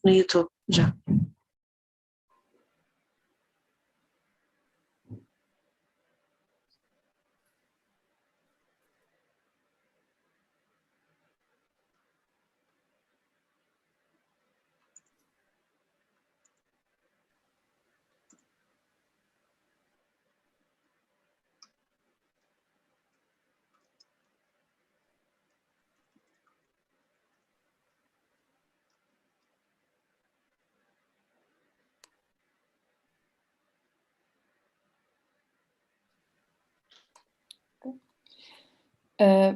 no YouTube já.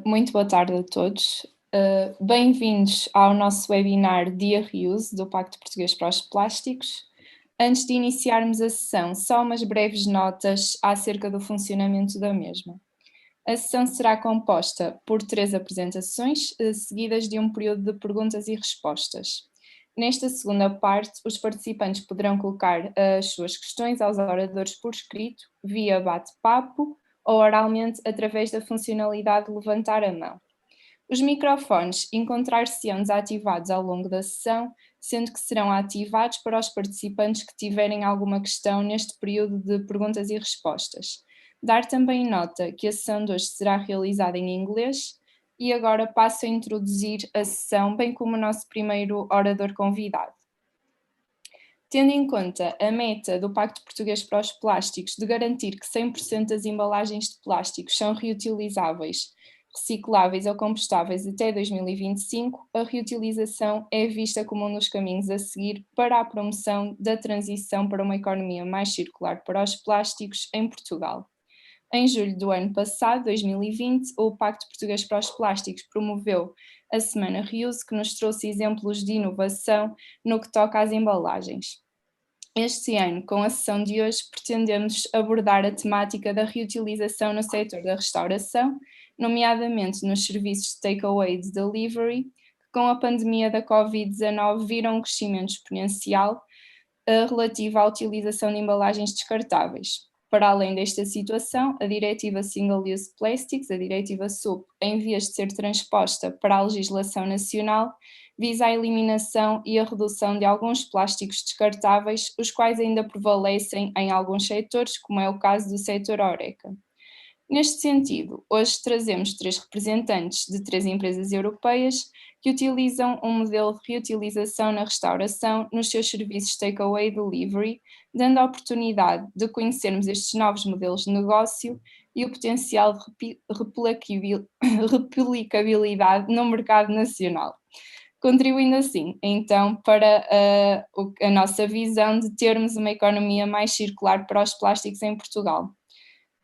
Muito boa tarde a todos. Bem-vindos ao nosso webinar Dia Reuse do Pacto Português para os Plásticos. Antes de iniciarmos a sessão, só umas breves notas acerca do funcionamento da mesma. A sessão será composta por 3 apresentações, seguidas de um período de perguntas e respostas. Nesta segunda parte, os participantes poderão colocar as suas questões aos oradores por escrito, via bate-papo, ou oralmente através da funcionalidade de levantar a mão. Os microfones encontrar-se-ão desativados ao longo da sessão, sendo que serão ativados para os participantes que tiverem alguma questão neste período de perguntas e respostas. Dar também nota que a sessão de hoje será realizada em inglês e agora passo a introduzir a sessão, bem como o nosso primeiro orador convidado. Tendo em conta a meta do Pacto Português para os Plásticos de garantir que 100% das embalagens de plásticos são reutilizáveis, recicláveis ou compostáveis até 2025, a reutilização é vista como um dos caminhos a seguir para a promoção da transição para uma economia mais circular para os plásticos em Portugal. Em julho do ano passado, 2020, o Pacto Português para os Plásticos promoveu a Semana Reuse, que nos trouxe exemplos de inovação no que toca às embalagens. Este ano, com a sessão de hoje, pretendemos abordar a temática da reutilização no setor da restauração, nomeadamente nos serviços de takeaway e de delivery, que com a pandemia da Covid-19 viram um crescimento exponencial relativo à utilização de embalagens descartáveis. Para além desta situação, a Diretiva Single Use Plastics, a Diretiva SUP, em vias de ser transposta para a legislação nacional, visa a eliminação e a redução de alguns plásticos descartáveis, os quais ainda prevalecem em alguns setores, como é o caso do setor Horeca. Neste sentido, hoje trazemos 3 representantes de 3 empresas europeias que utilizam um modelo de reutilização na restauração nos seus serviços takeaway e delivery, dando a oportunidade de conhecermos estes novos modelos de negócio e o potencial de replicabilidade no mercado nacional, contribuindo assim, então, para a nossa visão de termos uma economia mais circular para os plásticos em Portugal.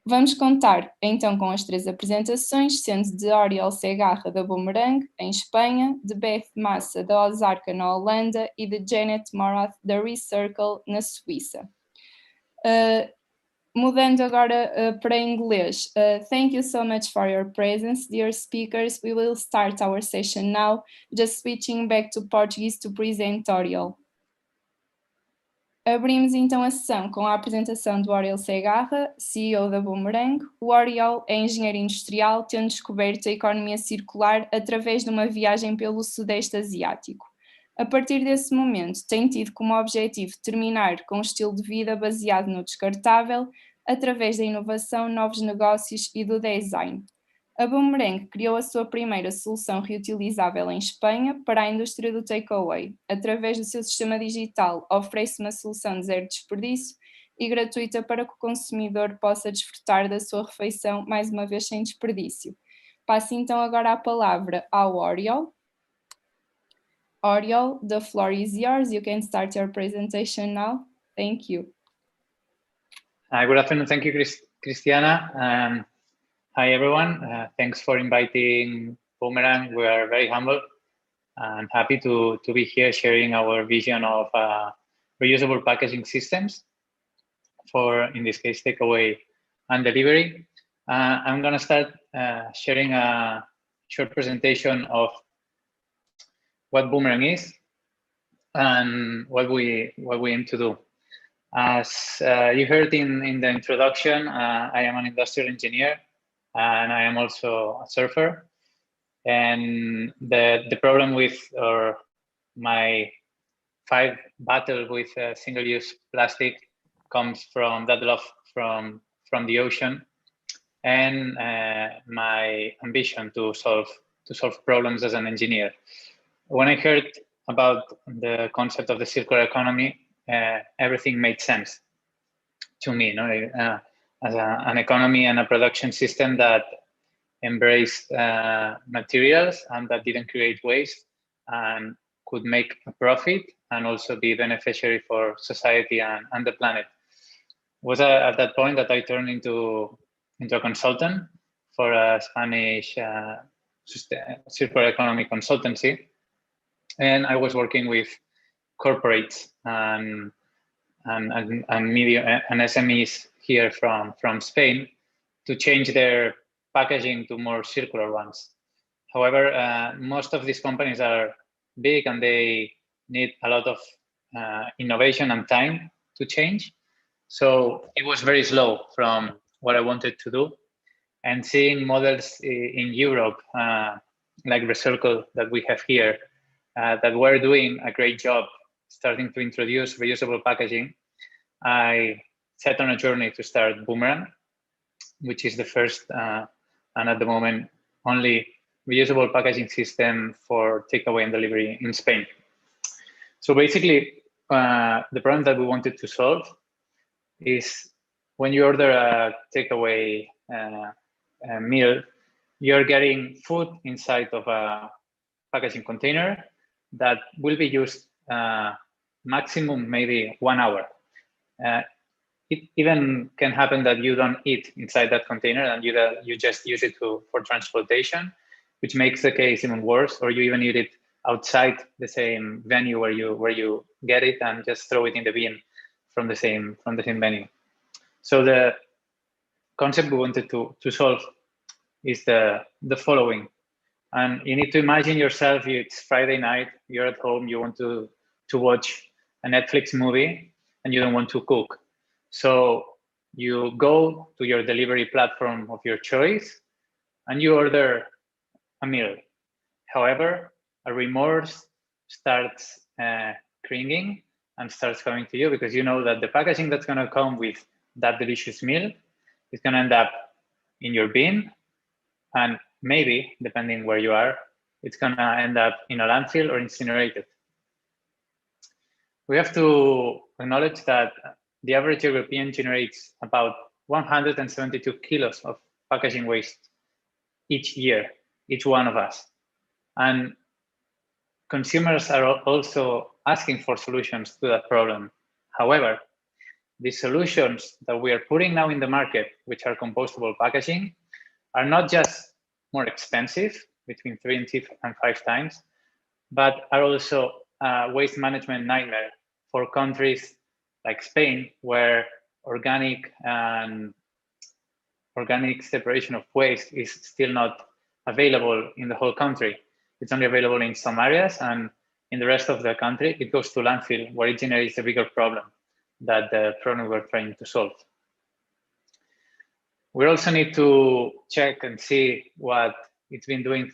Vamos contar então com as 3 apresentações, sendo de Oriol Segarra da Boomerang, em Espanha, de Beth Massa da Ozarka, na Holanda, e de Janet Morath da Recircle, na Suíça. Mudando agora para inglês, thank you so much for your presence, dear speakers. We will start our session now, just switching back to Portuguese to present Oriol. Abrimos então a sessão com a apresentação do Oriol Segarra, CEO da Boomerang. O Oriol é engenheiro industrial, tendo descoberto a economia circular através de uma viagem pelo Sudeste Asiático. A partir desse momento, tem tido como objetivo terminar com um estilo de vida baseado no descartável, através da inovação, novos negócios e do design. A Boomerang criou a sua primeira solução reutilizável em Espanha para a indústria do takeaway. Através do seu sistema digital, oferece uma solução de zero desperdício e gratuita para que o consumidor possa desfrutar da sua refeição, mais uma vez sem desperdício. Passo então agora a palavra ao Oriol. Oriol, the floor is yours. You can start your presentation now. Thank you. Good afternoon. Thank you, Cristiana. Hi, everyone. Thanks for inviting Boomerang. We are very humble and happy to be here sharing our vision of reusable packaging systems for, in this case, takeaway and delivery. I'm going to start sharing a short presentation of what Boomerang is and what we aim to do. As you heard in the introduction, I am an industrial engineer and I am also a surfer. And the problem with my fight battle with single-use plastic comes from that love from the ocean, and my ambition to solve problems as an engineer. When I heard about the concept of the circular economy, everything made sense to me. As an economy and a production system that embraced materials and that didn't create waste and could make a profit and also be beneficiary for society and the planet. It was at that point that I turned into a consultant for a Spanish circular economy consultancy, and I was working with corporates and media and SMEs here from Spain to change their packaging to more circular ones. However, most of these companies are big and they need a lot of innovation and time to change. So it was very slow from what I wanted to do. And seeing models in Europe, like Recircle that we have here, that were doing a great job starting to introduce reusable packaging, I set on a journey to start Boomerang, which is the first and at the moment only reusable packaging system for takeaway and delivery in Spain. So basically, the problem that we wanted to solve is when you order a takeaway meal, you're getting food inside of a packaging container that will be used maximum maybe 1 hour. It even can happen that you don't eat inside that container and you just use it for transportation, which makes the case even worse, or you even eat it outside the same venue where you get it and just throw it in the bin from the same venue. So the concept we wanted to solve is the following. And you need to imagine yourself, it's Friday night, you're at home, you want to watch a Netflix movie and you don't want to cook. So you go to your delivery platform of your choice and you order a meal. However, a remorse starts clinging and starts coming to you because you know that the packaging that's going to come with that delicious meal is going to end up in your bin, and maybe, depending where you are, it's going to end up in a landfill or incinerated. We have to acknowledge that the average European generates about 172 kilos of packaging waste each year, each one of us. And consumers are also asking for solutions to that problem. However, the solutions that we are putting now in the market, which are compostable packaging, are not just more expensive, between 3 and 5 times, but are also a waste management nightmare for countries like Spain, where organic separation of waste is still not available in the whole country. It's only available in some areas, and in the rest of the country, it goes to landfill, where it generates a bigger problem that the problem we're trying to solve. We also need to check and see what it's been doing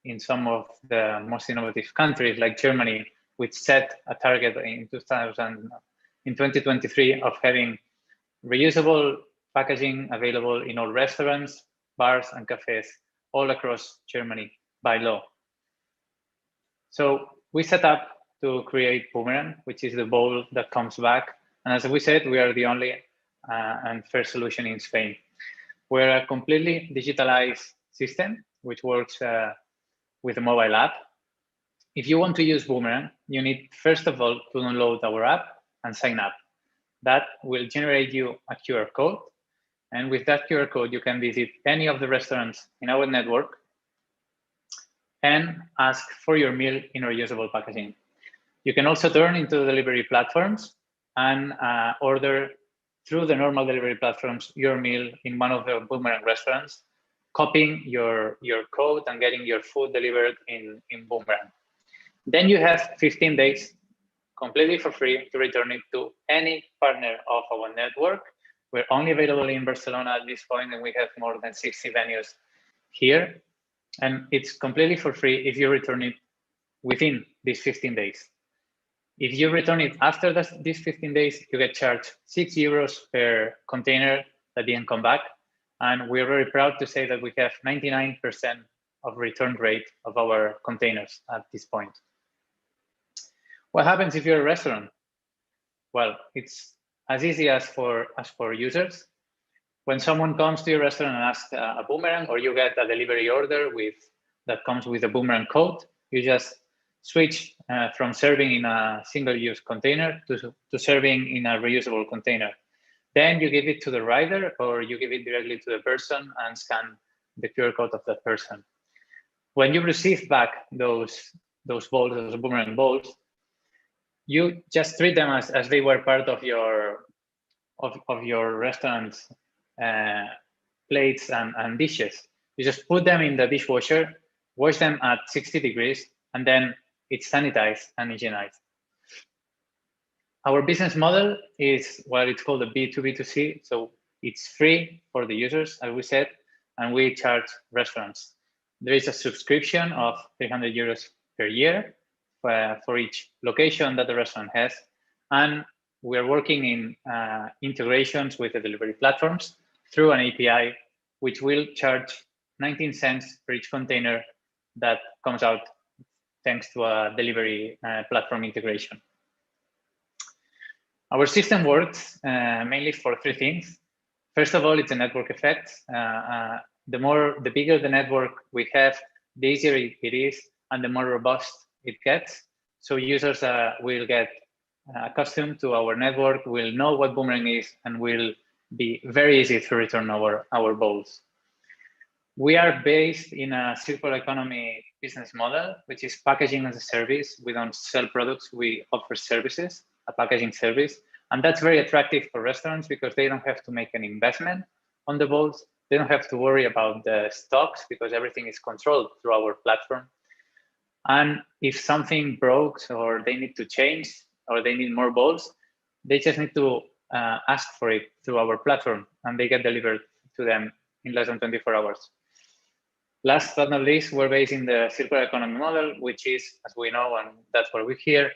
in some of the most innovative countries like Germany, which set a target in 2023 of having reusable packaging available in all restaurants, bars, and cafes all across Germany by law. So we set up to create Boomerang, which is the bowl that comes back. And as we said, we are the only and first solution in Spain. We're a completely digitalized system, which works with a mobile app. If you want to use Boomerang, you need, first of all, to download our app and sign up. That will generate you a QR code. And with that QR code, you can visit any of the restaurants in our network and ask for your meal in reusable packaging. You can also turn into delivery platforms and order through the normal delivery platforms your meal in one of the Boomerang restaurants, copying your code and getting your food delivered in Boomerang. Then you have 15 days completely for free to return it to any partner of our network. We're only available in Barcelona at this point, and we have more than 60 venues here. And it's completely for free if you return it within these 15 days. If you return it after these 15 days, you get charged €6 per container that didn't come back. And we're very proud to say that we have 99% of return rate of our containers at this point. What happens if you're a restaurant? Well, it's as easy as for users. When someone comes to your restaurant and asks a boomerang, or you get a delivery order that comes with a boomerang code, you just switch from serving in a single-use container to serving in a reusable container. Then you give it to the rider, or you give it directly to the person and scan the QR code of that person. When you receive back those bowls, those boomerang bowls, you just treat them as they were part of your restaurant's plates and dishes. You just put them in the dishwasher, wash them at 60 degrees, and then it's sanitized and hygienized. Our business model is what it's called a B2B2C. So it's free for the users, as we said, and we charge restaurants. There is a subscription of €300 per year for each location that the restaurant has. And we're working in integrations with the delivery platforms through an API, which will charge 19 cents per each container that comes out thanks to a delivery platform integration. Our system works mainly for three things. First of all, it's a network effect. The bigger the network we have, the easier it is, and the more robust it gets. So users will get accustomed to our network, will know what boomerang is, and will be very easy to return our bowls. We are based in a circular economy business model, which is packaging as a service. We don't sell products, we offer services, a packaging service. And that's very attractive for restaurants because they don't have to make an investment on the bowls. They don't have to worry about the stocks because everything is controlled through our platform. And if something breaks or they need to change or they need more bowls, they just need to ask for it through our platform and they get delivered to them in less than 24 hours. Last but not least, we're based in the circular economy model, which is, as we know, and that's what we hear,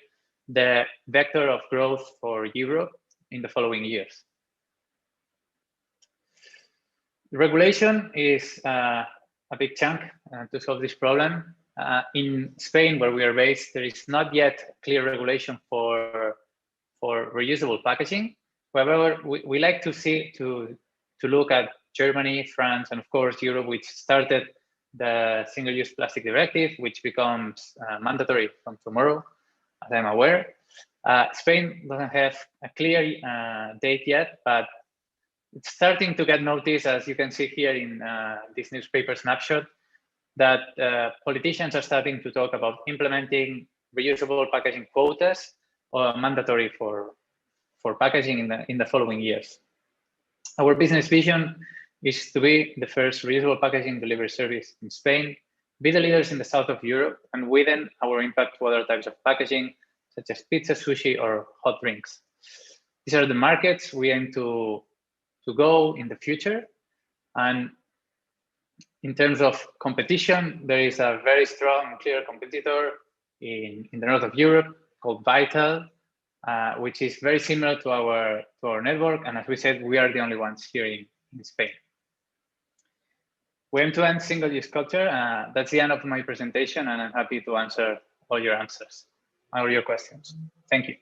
the vector of growth for Europe in the following years. Regulation is a big chunk to solve this problem. In Spain, where we are based, there is not yet clear regulation for reusable packaging. However, we like to look at Germany, France, and of course Europe, which started the single-use plastic directive, which becomes mandatory from tomorrow, as I'm aware. Spain doesn't have a clear date yet, but it's starting to get noticed, as you can see here in this newspaper snapshot, that politicians are starting to talk about implementing reusable packaging quotas or mandatory for packaging in the following years. Our business vision is to be the first reusable packaging delivery service in Spain, be the leaders in the south of Europe, and widen our impact to other types of packaging, such as pizza, sushi, or hot drinks. These are the markets we aim to go in the future. And in terms of competition, there is a very strong and clear competitor in the north of Europe called Vital, which is very similar to our network. And as we said, we are the only ones here in Spain. We aim to end single-use culture. That's the end of my presentation, and I'm happy to answer all your questions. Thank you.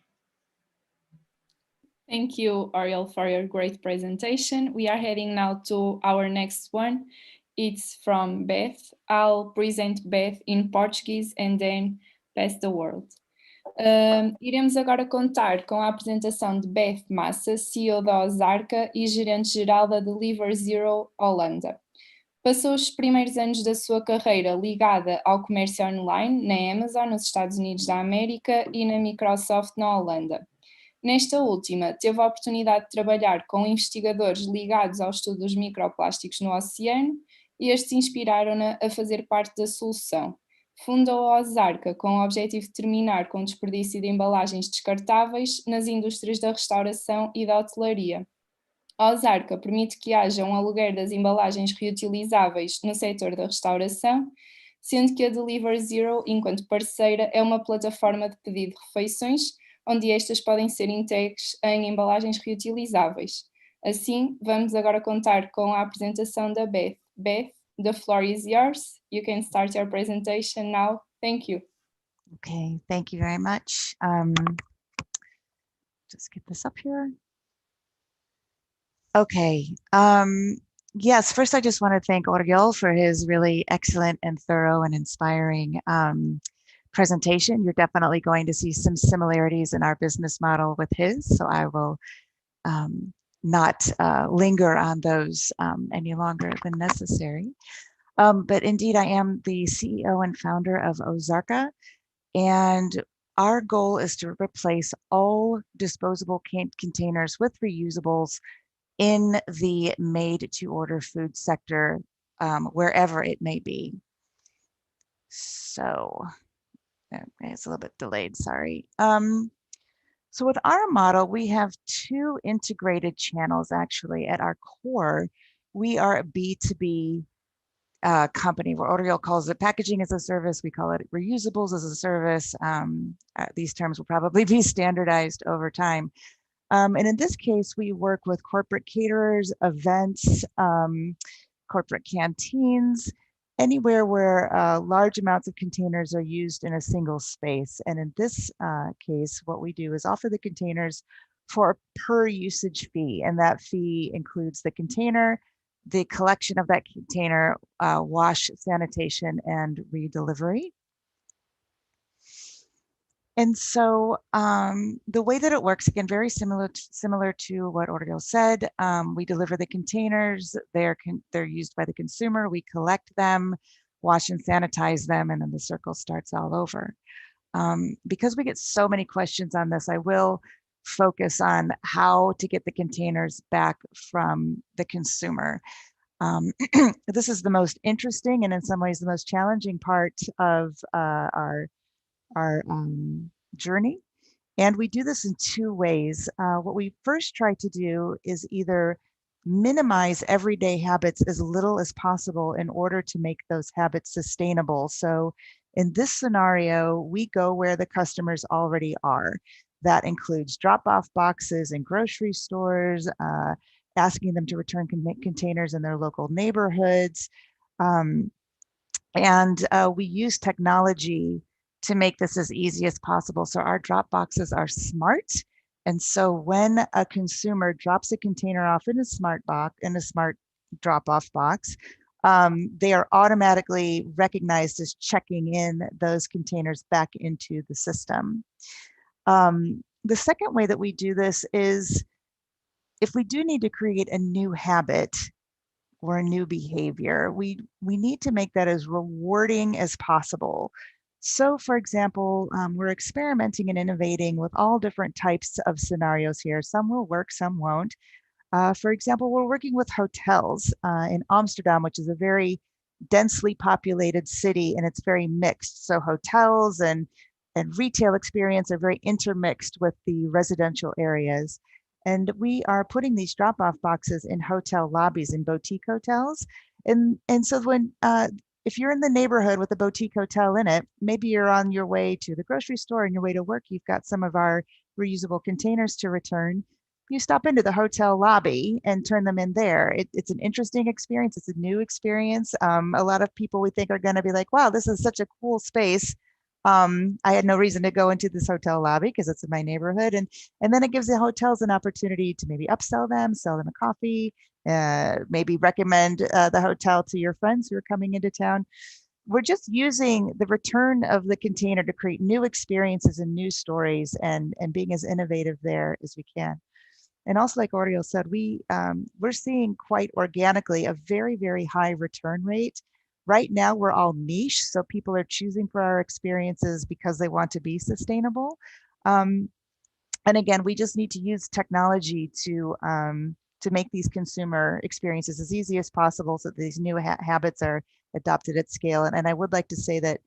Thank you, Ariel, for your great presentation. We are heading now to our next one. It's from Beth. I'll present Beth in Portuguese and then pass the word. Iremos agora contar com a apresentação de Beth Massa, CEO da Ozarka e gerente-geral da Deliver Zero Holanda. Passou os primeiros anos da sua carreira ligada ao comércio online na Amazon, nos Estados Unidos da América, e na Microsoft, na Holanda. Nesta última, teve a oportunidade de trabalhar com investigadores ligados ao estudo dos microplásticos no oceano e estes inspiraram-na a fazer parte da solução. Fundou a Ozarka com o objetivo de terminar com o desperdício de embalagens descartáveis nas indústrias da restauração e da hotelaria. A Ozarka permite que haja um aluguer das embalagens reutilizáveis no setor da restauração, sendo que a Deliver Zero, enquanto parceira, é uma plataforma de pedido de refeições onde estas podem ser entregues em embalagens reutilizáveis. Assim, vamos agora contar com a apresentação da Beth. Beth, the floor is yours. You can start your presentation now. Thank you. Okay, thank you very much. Just get this up here. Okay. Yes, first I just want to thank Oriol for his really excellent and thorough and inspiring presentation. You're definitely going to see some similarities in our business model with his, so I will not linger on those any longer than necessary. But indeed, I am the CEO and founder of Ozarka, and our goal is to replace all disposable containers with reusables in the made-to-order food sector, wherever it may be. So it's a little bit delayed, sorry. So with our model, we have two integrated channels actually. At our core, we are a B2B company where Oriol calls it packaging as a service. We call it reusables as a service. These terms will probably be standardized over time. And in this case, we work with corporate caterers, events, corporate canteens, anywhere where large amounts of containers are used in a single space. And in this case, what we do is offer the containers for a per usage fee. And that fee includes the container, the collection of that container, wash, sanitation, and redelivery. And so the way that it works, again, very similar to what Oriol said. We deliver the containers, they're used by the consumer, we collect them, wash and sanitize them, and then the circle starts all over. Because we get so many questions on this, I will focus on how to get the containers back from the consumer. This is the most interesting and in some ways the most challenging part of our journey. And we do this in two ways. What we first try to do is either minimize everyday habits as little as possible in order to make those habits sustainable. So in this scenario, we go where the customers already are. That includes drop-off boxes in grocery stores, asking them to return containers in their local neighborhoods. And we use technology to make this as easy as possible. So our drop boxes are smart. And so when a consumer drops a container off in a smart drop-off box, they are automatically recognized as checking in those containers back into the system. The second way that we do this is if we do need to create a new habit or a new behavior, we need to make that as rewarding as possible. So for example, we're experimenting and innovating with all different types of scenarios here. Some will work, some won't. For example, we're working with hotels in Amsterdam, which is a very densely populated city, and it's very mixed. So hotels and retail experience are very intermixed with the residential areas. And we are putting these drop-off boxes in hotel lobbies in boutique hotels. And so when if you're in the neighborhood with a boutique hotel in it, maybe you're on your way to the grocery store, on your way to work, you've got some of our reusable containers to return. You stop into the hotel lobby and turn them in there. It's an interesting experience. It's a new experience. A lot of people we think are going to be like, wow, this is such a cool space. I had no reason to go into this hotel lobby because it's in my neighborhood. And then it gives the hotels an opportunity to maybe upsell them, sell them a coffee, maybe recommend the hotel to your friends who are coming into town. We're just using the return of the container to create new experiences and new stories and being as innovative there as we can. And also, like Oriol said, we're seeing quite organically a very, very high return rate. Right now, we're all niche, so people are choosing for our experiences because they want to be sustainable. And again, we just need to use technology to make these consumer experiences as easy as possible so that these new habits are adopted at scale. And I would like to say that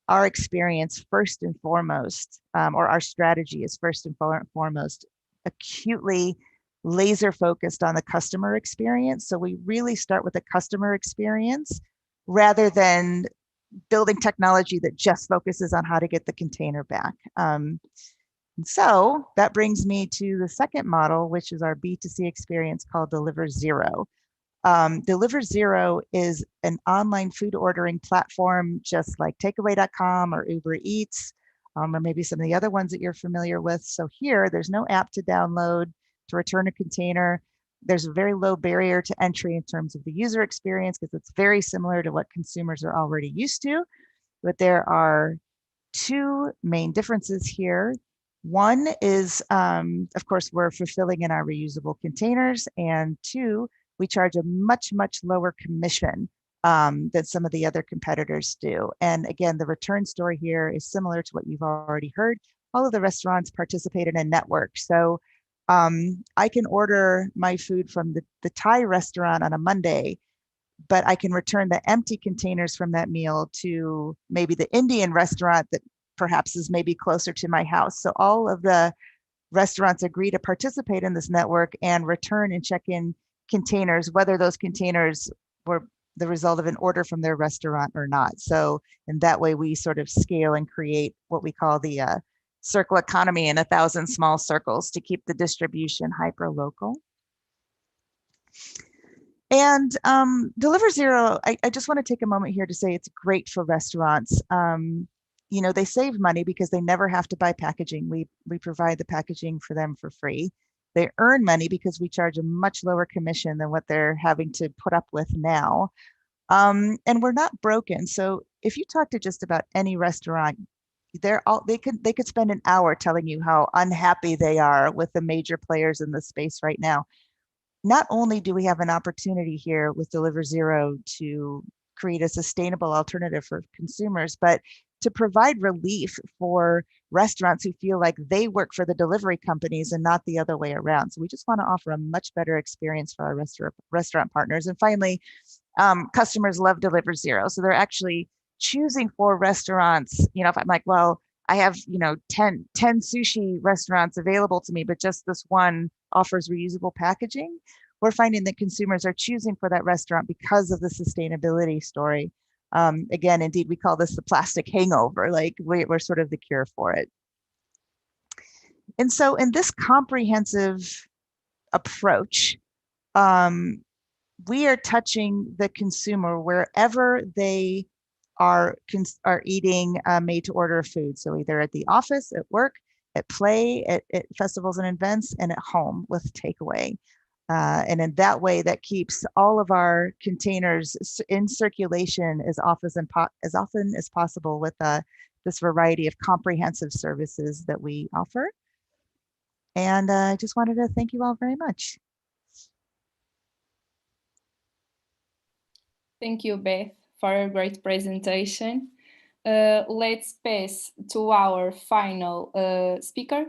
our experience first and foremost, or our strategy is first and foremost, acutely laser focused on the customer experience. So we really start with the customer experience rather than building technology that just focuses on how to get the container back. And so that brings me to the second model, which is our B2C experience called Deliver Zero. Deliver Zero is an online food ordering platform, just like takeaway.com or Uber Eats, or maybe some of the other ones that you're familiar with. So here, there's no app to download to return a container. There's a very low barrier to entry in terms of the user experience because it's very similar to what consumers are already used to. But there are two main differences here. One is, of course, we're fulfilling in our reusable containers, and two, we charge a much, much lower commission than some of the other competitors do. And again, the return story here is similar to what you've already heard. All of the restaurants participate in a network. So I can order my food from the Thai restaurant on a Monday, but I can return the empty containers from that meal to maybe the Indian restaurant that perhaps is maybe closer to my house. So all of the restaurants agree to participate in this network and return and check in containers, whether those containers were the result of an order from their restaurant or not. So in that way, we sort of scale and create what we call the circle economy in 1,000 small circles to keep the distribution hyper local. And Deliver Zero, I just want to take a moment here to say it's great for restaurants. You know, they save money because they never have to buy packaging. We provide the packaging for them for free. They earn money because we charge a much lower commission than what they're having to put up with now. And we're not broken. So if you talk to just about any restaurant, they could spend an hour telling you how unhappy they are with the major players in the space right now. Not only do we have an opportunity here with Deliver Zero to create a sustainable alternative for consumers, but to provide relief for restaurants who feel like they work for the delivery companies and not the other way around. So we just want to offer a much better experience for our restaurant partners. And finally, customers love Deliver Zero. So they're actually choosing for restaurants. You know, if I'm like, well, I have, 10 sushi restaurants available to me, but just this one offers reusable packaging, we're finding that consumers are choosing for that restaurant because of the sustainability story. Again, indeed, we call this the plastic hangover, like we're sort of the cure for it. And so in this comprehensive approach, we are touching the consumer wherever they are eating made to order food. So either at the office, at work, at play, at festivals and events, and at home with takeaway. And in that way, that keeps all of our containers in circulation as often as possible with this variety of comprehensive services that we offer. And I just wanted to thank you all very much. Thank you, Beth, for a great presentation. Let's pass to our final speaker.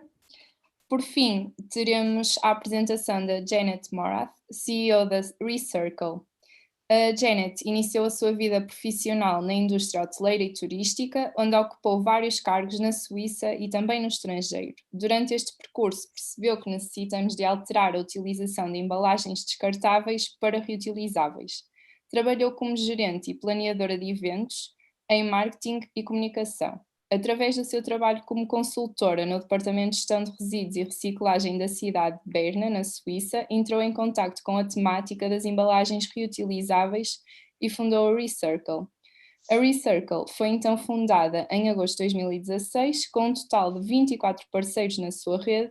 Por fim, teremos a apresentação da Janet Morath, CEO da Recircle. A Janet iniciou a sua vida profissional na indústria hoteleira e turística, onde ocupou vários cargos na Suíça e também no estrangeiro. Durante este percurso, percebeu que necessitamos de alterar a utilização de embalagens descartáveis para reutilizáveis. Trabalhou como gerente e planeadora de eventos, em marketing e comunicação. Através do seu trabalho como consultora no Departamento de Gestão de Resíduos e Reciclagem da cidade de Berna, na Suíça, entrou em contacto com a temática das embalagens reutilizáveis e fundou a Recircle. A Recircle foi então fundada em agosto de 2016, com um total de 24 parceiros na sua rede,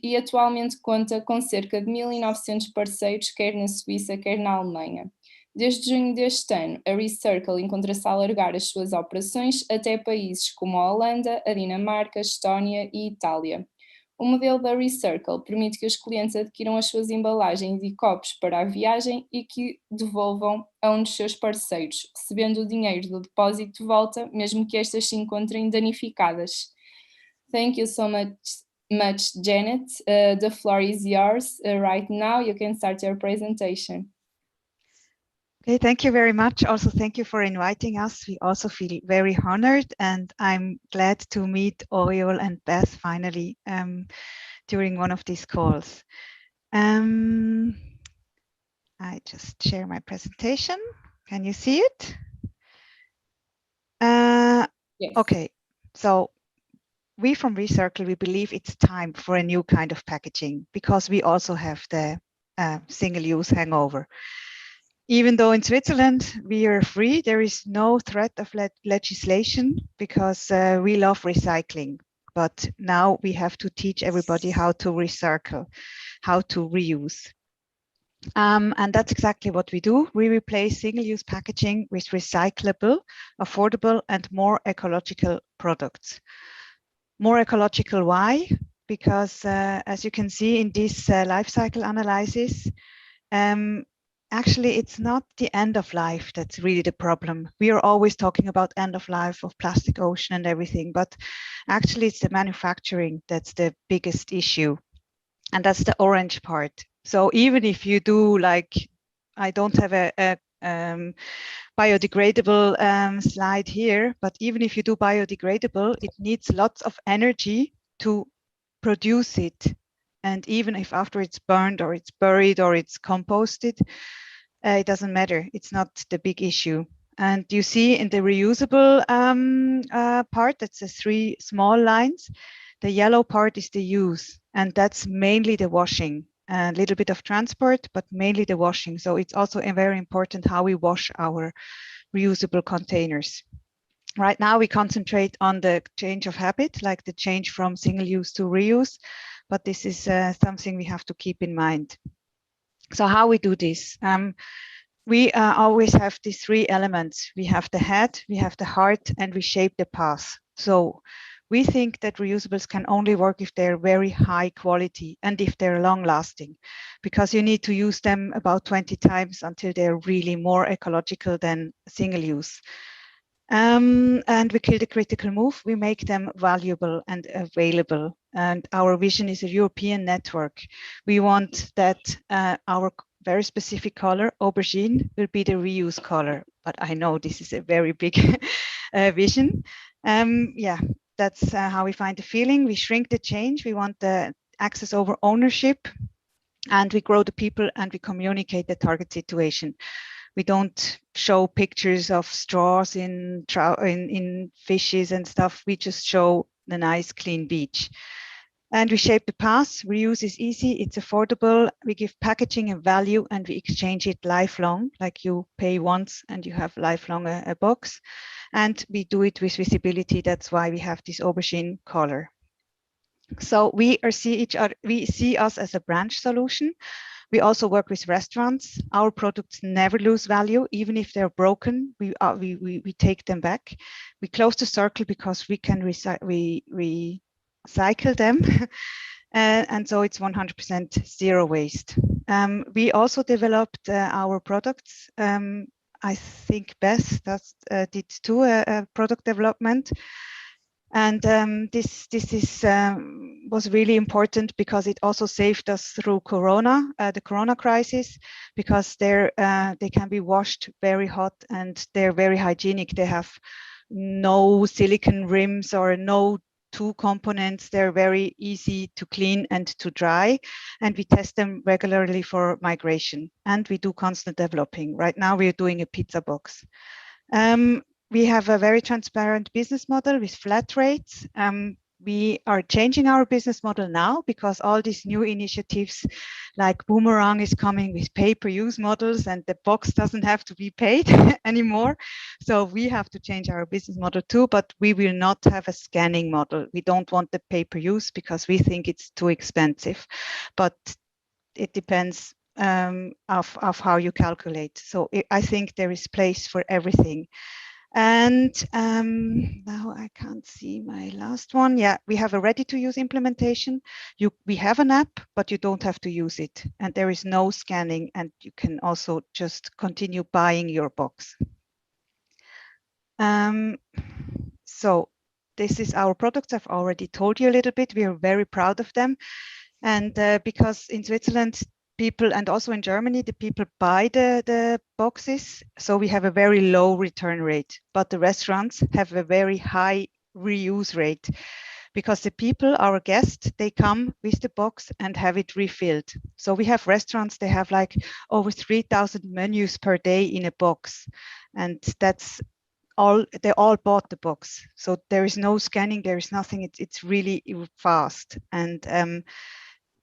e atualmente conta com cerca de 1.900 parceiros, quer na Suíça, quer na Alemanha. Desde junho deste ano, a Recircle encontra-se a alargar as suas operações até países como a Holanda, a Dinamarca, a Estónia e a Itália. O modelo da Recircle permite que os clientes adquiram as suas embalagens e copos para a viagem e que devolvam a um dos seus parceiros, recebendo o dinheiro do depósito de volta, mesmo que estas se encontrem danificadas. Thank you so much, Janet. The floor is yours. Right now, you can start your presentation. Okay, thank you very much. Also, thank you for inviting us. We also feel very honored, and I'm glad to meet Oriol and Beth finally during one of these calls. I just share my presentation. Can you see it? Yes. Okay, so we from Recircle, we believe it's time for a new kind of packaging because we also have the single-use hangover. Even though in Switzerland we are free, there is no threat of legislation because we love recycling. But now we have to teach everybody how to recircle, how to reuse. And that's exactly what we do. We replace single-use packaging with recyclable, affordable, and more ecological products. More ecological, why? Because as you can see in this life cycle analysis, actually it's not the end of life that's really the problem. We are always talking about end of life of plastic ocean and everything, but actually it's the manufacturing that's the biggest issue. And that's the orange part. So even if you do, like, I don't have a biodegradable slide here, but even if you do biodegradable, it needs lots of energy to produce it. And even if after it's burned or it's buried or it's composted, it doesn't matter. It's not the big issue. And you see in the reusable part, that's the 3 small lines. The yellow part is the use, and that's mainly the washing. A little bit of transport, but mainly the washing. So it's also very important how we wash our reusable containers. Right now, we concentrate on the change of habit, like the change from single use to reuse, but this is something we have to keep in mind. So how we do this? We always have these 3 elements. We have the head, we have the heart, and we shape the path. So we think that reusables can only work if they're very high quality and if they're long lasting, because you need to use them about 20 times until they're really more ecological than single use. And we kill the critical move. We make them valuable and available. And our vision is a European network. We want that our very specific color, aubergine, will be the reuse color. But I know this is a very big vision. Yeah, that's how we find the feeling. We shrink the change. We want the access over ownership, and we grow the people, and we communicate the target situation. We don't show pictures of straws in fishes and stuff. We just show the nice clean beach. And we shape the path. Reuse is easy, it's affordable. We give packaging a value, and we exchange it lifelong, like you pay once and you have lifelong a box. And we do it with visibility. That's why we have this aubergine color. So we see us as a branch solution. We also work with restaurants. Our products never lose value, even if they're broken. We take them back. We close the circle because we can recycle them, and so it's 100% zero waste. We also developed our products. I think Beth did too, product development. And this was really important because it also saved us through Corona, the Corona crisis, because they can be washed very hot and they're very hygienic. They have no silicone rims or no 2 components. They're very easy to clean and to dry. And we test them regularly for migration. And we do constant developing. Right now, we're doing a pizza box. We have a very transparent business model with flat rates. We are changing our business model now because all these new initiatives like Boomerang is coming with pay-per-use models, and the box doesn't have to be paid anymore. So we have to change our business model too, but we will not have a scanning model. We don't want the pay-per-use because we think it's too expensive, but it depends of how you calculate. So I think there is place for everything. And now I can't see my last one. Yeah, we have a ready-to-use implementation. We have an app, but you don't have to use it. And there is no scanning, and you can also just continue buying your box. So this is our products. I've already told you a little bit. We are very proud of them. And because in Switzerland, people, and also in Germany, the people buy the boxes. So we have a very low return rate, but the restaurants have a very high reuse rate because the people, our guests, they come with the box and have it refilled. So we have restaurants, they have like over 3,000 menus per day in a box. And that's they all bought the box. So there is no scanning, there is nothing. It's really fast. And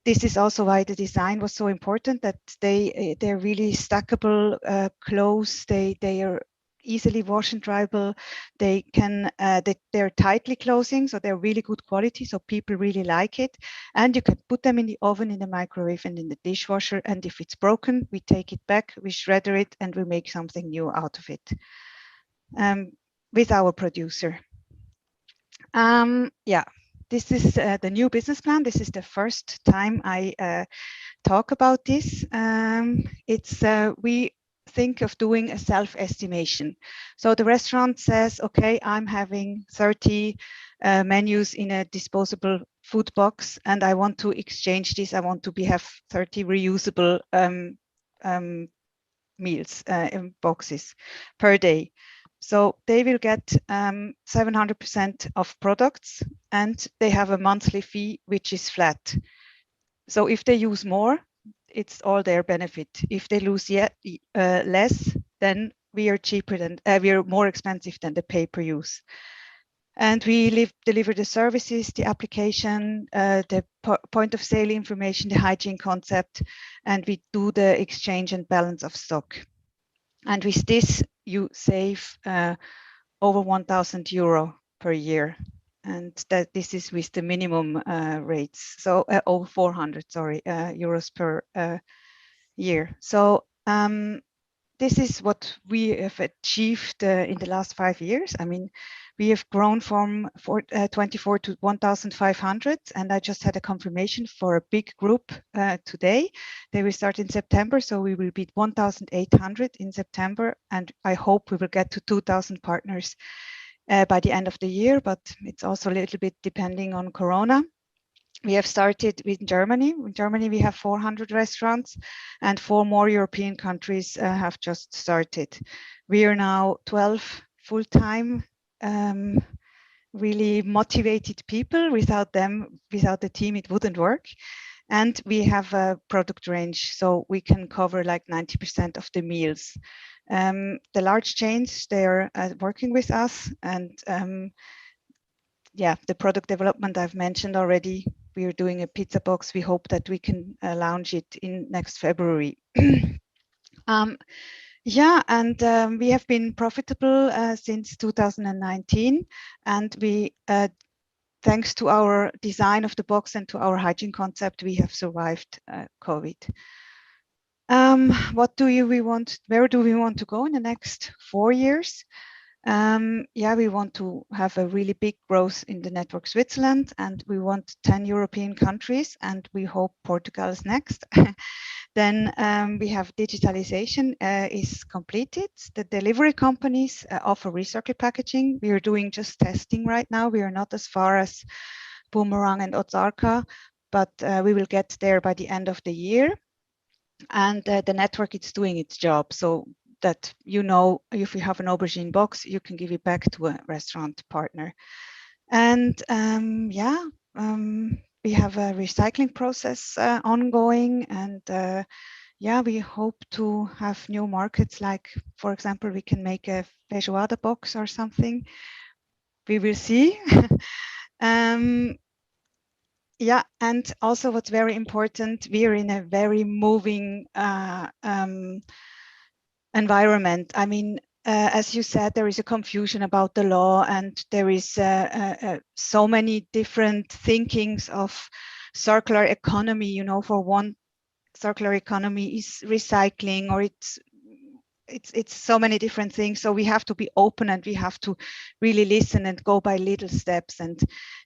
this is also why the design was so important, that they're really stackable clothes. They are easily wash and dryable. They can they're tightly closing, so they're really good quality, so people really like it. And you can put them in the oven, in the microwave, and in the dishwasher, and if it's broken, we take it back, we shredder it, and we make something new out of it with our producer. Yeah, this is the new business plan. This is the first time I talk about this. We think of doing a self-estimation. So the restaurant says, okay, I'm having 30 menus in a disposable food box, and I want to exchange this. I want to have 30 reusable meals in boxes per day. So they will get 700% of products, and they have a monthly fee which is flat. So if they use more, it's all their benefit. If they lose less, then we are cheaper than we are more expensive than the pay-per-use. And we deliver the services, the application, the point of sale information, the hygiene concept, and we do the exchange and balance of stock. And with this, you save over 1,000 euro per year. And that this is with the minimum rates. So over 400, euros per year. So this is what we have achieved in the last 5 years. I mean, we have grown from 24 to 1,500, and I just had a confirmation for a big group today. They will start in September, so we will be 1,800 in September, and I hope we will get to 2,000 partners by the end of the year, but it's also a little bit depending on Corona. We have started in Germany. In Germany, we have 400 restaurants, and 4 more European countries have just started. We are now 12 full-time, really motivated people. Without them, without the team, it wouldn't work. And we have a product range, so we can cover like 90% of the meals. The large chains, they're working with us, and yeah, the product development I've mentioned already. We are doing a pizza box. We hope that we can launch it in next February. Yeah, and we have been profitable since 2019, and we, thanks to our design of the box and to our hygiene concept, we have survived COVID. What do we want? Where do we want to go in the next 4 years? Yeah, we want to have a really big growth in the network Switzerland, and we want 10 European countries, and we hope Portugal is next. Then we have digitalization is completed. The delivery companies offer recycled packaging. We are doing just testing right now. We are not as far as Boomerang and Ozarka, but we will get there by the end of the year. And the network is doing its job. So that, you know, if you have an aubergine box, you can give it back to a restaurant partner. And yeah, we have a recycling process ongoing, and yeah, we hope to have new markets, like, for example, we can make a feijoada box or something. We will see. Yeah, and also what's very important, we are in a very moving environment. I mean, as you said, there is a confusion about the law, and there is so many different thinkings of circular economy. You know, for one, circular economy is recycling, or it's so many different things. So we have to be open, and we have to really listen and go by little steps. And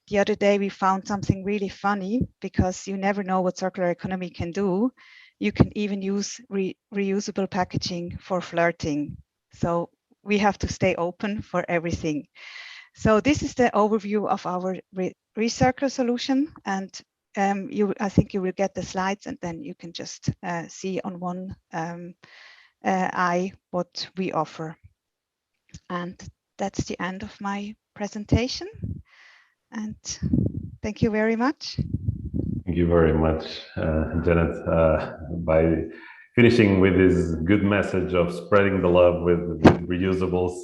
the other day we found something really funny, because you never know what circular economy can do. You can even use reusable packaging for flirting. So we have to stay open for everything. So this is the overview of our recircular solution. And I think you will get the slides, and then you can just see on one eye what we offer. And that's the end of my presentation. And thank you very much. Thank you very much, Janet, by finishing with this good message of spreading the love with reusables.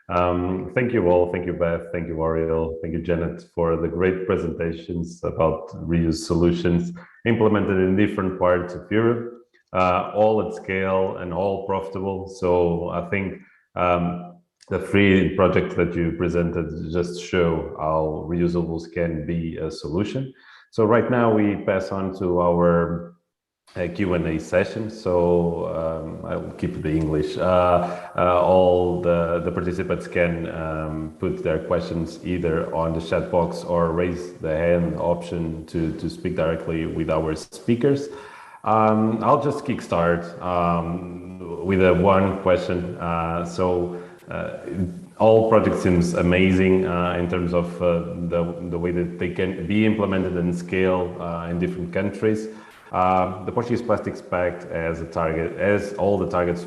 Thank you all. Thank you, Beth. Thank you, Ariel. Thank you, Janet, for the great presentations about reuse solutions implemented in different parts of Europe, all at scale and all profitable. So I think the three projects that you presented just show how reusables can be a solution. So right now we pass on to our Q&A session, so I'll keep the English. All the participants can put their questions either on the chat box or raise the hand option to speak directly with our speakers. I'll just kickstart with one question. All project seems amazing in terms of the way that they can be implemented and scale in different countries. The Portuguese Plastics Pact has a target, as all the targets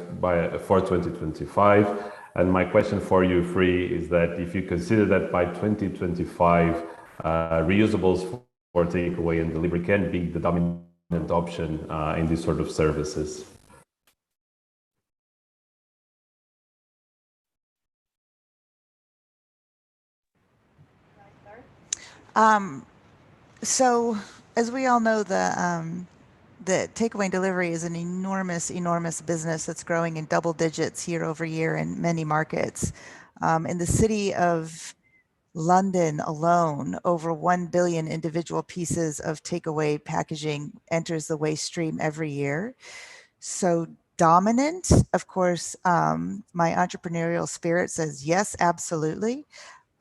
for 2025. And my question for you three is that if you consider that by 2025, reusables for takeaway and delivery can be the dominant option in these sort of services. So as we all know, the takeaway and delivery is an enormous business that's growing in double digits year over year in many markets. In the city of London alone, over 1 billion individual pieces of takeaway packaging enters the waste stream every year. So dominant, of course, my entrepreneurial spirit says yes, absolutely.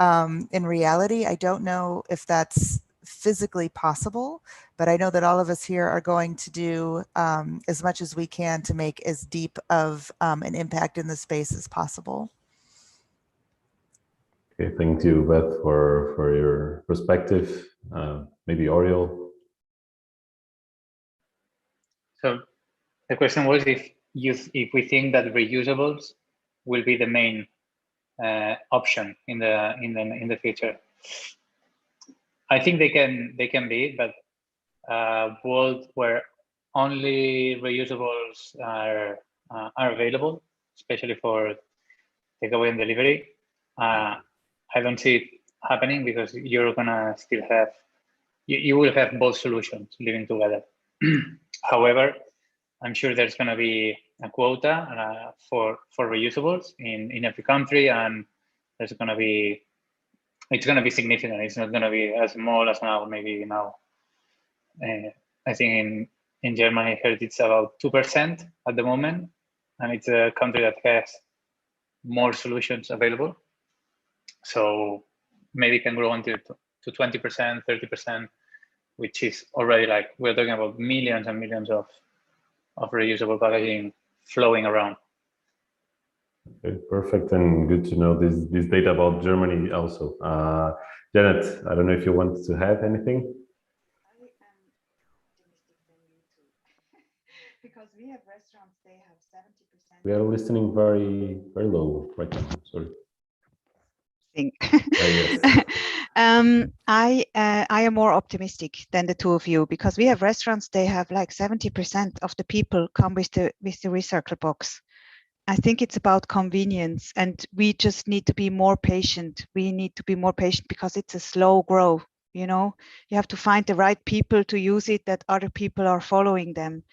In reality, I don't know if that's physically possible, but I know that all of us here are going to do as much as we can to make as deep of an impact in the space as possible. Okay, thank you, Beth, for your perspective. Maybe Oriol. So the question was if we think that reusables will be the main option in the future. I think they can be, but a world where only reusables are available, especially for takeaway and delivery, I don't see it happening because you're gonna still have you will have both solutions living together. However, I'm sure there's gonna be a quota for reusables in every country, and it's gonna be significant. It's not gonna be as small as now. Maybe now, I think in Germany, I heard it's about 2% at the moment, and it's a country that has more solutions available. So maybe it can grow until to 20%, 30%, which is already like we're talking about millions and millions of reusable packaging flowing around. Okay, perfect, and good to know this data about Germany also. Janet, I don't know if you want to add anything. I am optimistic than you too, because we have restaurants, they have 70%. We are listening very low right now. Sorry. Yes. I am more optimistic than the two of you, because we have restaurants, they have like 70% of the people come with the recycle box. I think it's about convenience, and we just need to be more patient. We need to be more patient because it's a slow growth. You know, you have to find the right people to use it, that other people are following them.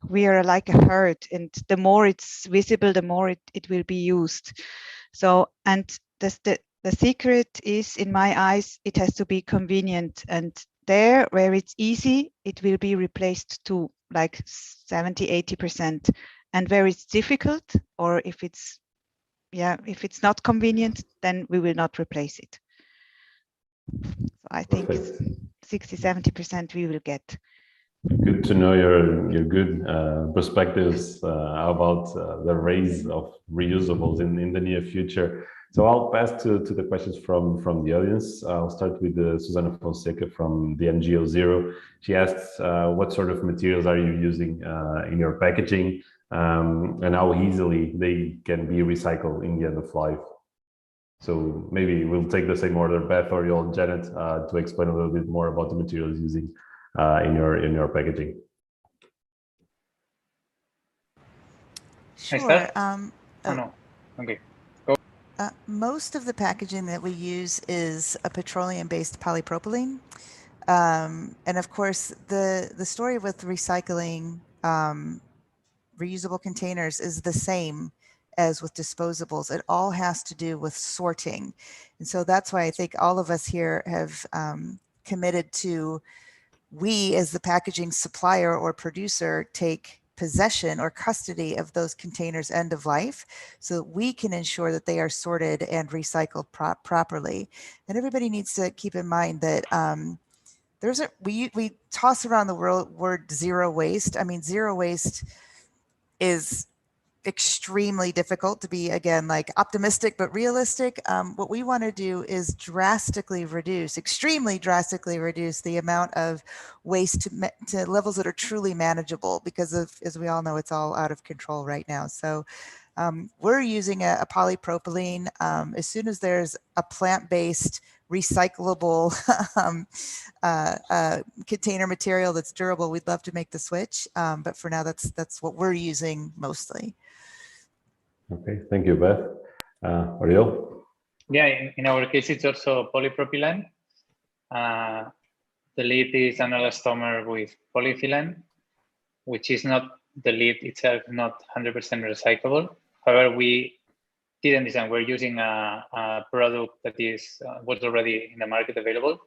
We are like a herd, and the more it's visible, the more it will be used. So, and the secret is, in my eyes, it has to be convenient, and there where it's easy, it will be replaced to like 70-80%. And where it's difficult, or if it's not convenient, then we will not replace it. So I think 60-70% we will get. Good to know your good perspectives about the rise of reusables in the near future. So I'll pass to the questions from the audience. I'll start with Susana Fonseca from the NGO Zero. She asks, what sort of materials are you using in your packaging, and how easily they can be recycled in the end of life? So maybe we'll take the same order, Beth, or you, Janet, to explain a little bit more about the materials using in your packaging. Sure. Oh no. Okay. Go. Most of the packaging that we use is a petroleum-based polypropylene. And of course, the story with recycling reusable containers is the same as with disposables. It all has to do with sorting. And so that's why I think all of us here have committed to, we as the packaging supplier or producer take possession or custody of those containers end of life so that we can ensure that they are sorted and recycled properly. And everybody needs to keep in mind that we toss around the word zero waste. I mean, zero waste is extremely difficult to be, again, like optimistic but realistic. What we want to do is extremely drastically reduce the amount of waste to levels that are truly manageable, because of, as we all know, it's all out of control right now. So we're using a polypropylene. As soon as there's a plant-based recyclable container material that's durable, we'd love to make the switch. But for now, that's what we're using mostly. Okay, thank you, Beth. Ariel? Yeah, in our case, it's also polypropylene. The lid is an elastomer with polyethylene, which is not, the lid itself, not 100% recyclable. However, we didn't design, we're using a product that is was already in the market available.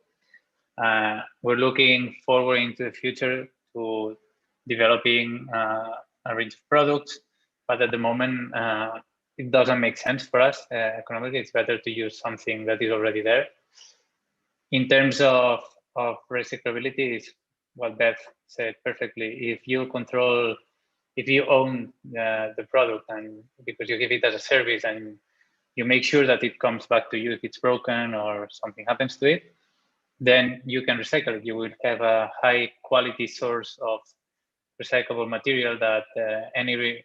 We're looking forward into the future to developing a range of products, but at the moment, it doesn't make sense for us economically. It's better to use something that is already there. In terms of recyclability, is what Beth said perfectly. If you own the product, and because you give it as a service and you make sure that it comes back to you if it's broken or something happens to it, then you can recycle it. You will have a high quality source of recyclable material that any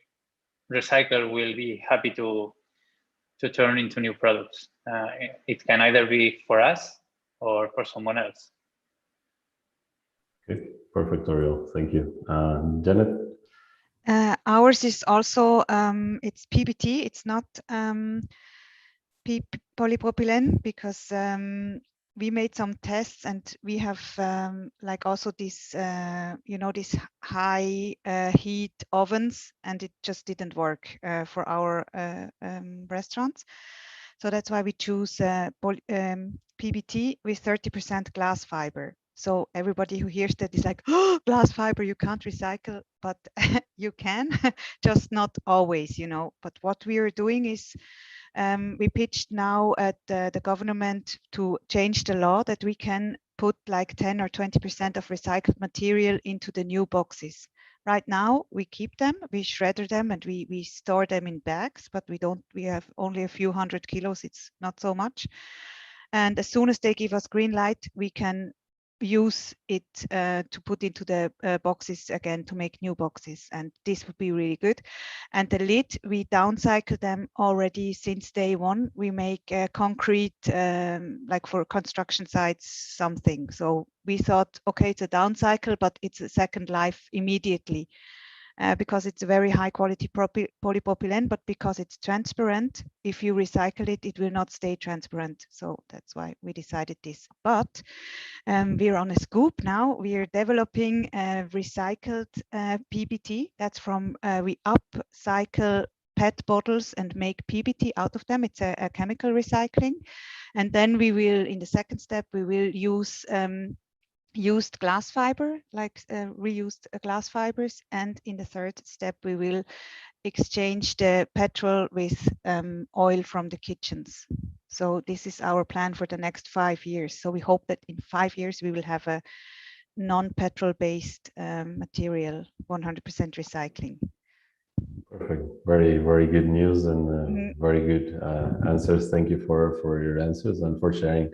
recycler will be happy to turn into new products. It can either be for us or for someone else. Okay, perfect, Ariel. Thank you. Janet? Ours is also, it's PBT. It's not polypropylene, because we made some tests and we have like also this, these high heat ovens, and it just didn't work for our restaurants. So that's why we choose PBT with 30% glass fiber. So everybody who hears that is like, oh, glass fiber, you can't recycle, but you can, just not always, But what we are doing is, we pitched now at the government to change the law that we can put like 10 or 20% of recycled material into the new boxes. Right now, we keep them, we shred them, and we store them in bags, but we have only a few 100 kilos, it's not so much. And as soon as they give us green light, we can use it to put into the boxes again to make new boxes, and this would be really good. And the lid, we downcycle them already since day one. We make concrete, like for construction sites, something. So we thought, okay, it's a downcycle, but it's a second life immediately. Because it's a very high quality polypropylene, but because it's transparent, if you recycle it, it will not stay transparent. So that's why we decided this. But we're on a scoop now. We are developing recycled PBT. That's from, we upcycle PET bottles and make PBT out of them. It's a chemical recycling. And then we will, in the second step, we will use used glass fiber, like reused glass fibers. And in the third step, we will exchange the petrol with oil from the kitchens. So this is our plan for the next 5 years. So we hope that in 5 years, we will have a non-petrol based material, 100% recycling. Perfect. Very, very good news and very good answers. Thank you for your answers and for sharing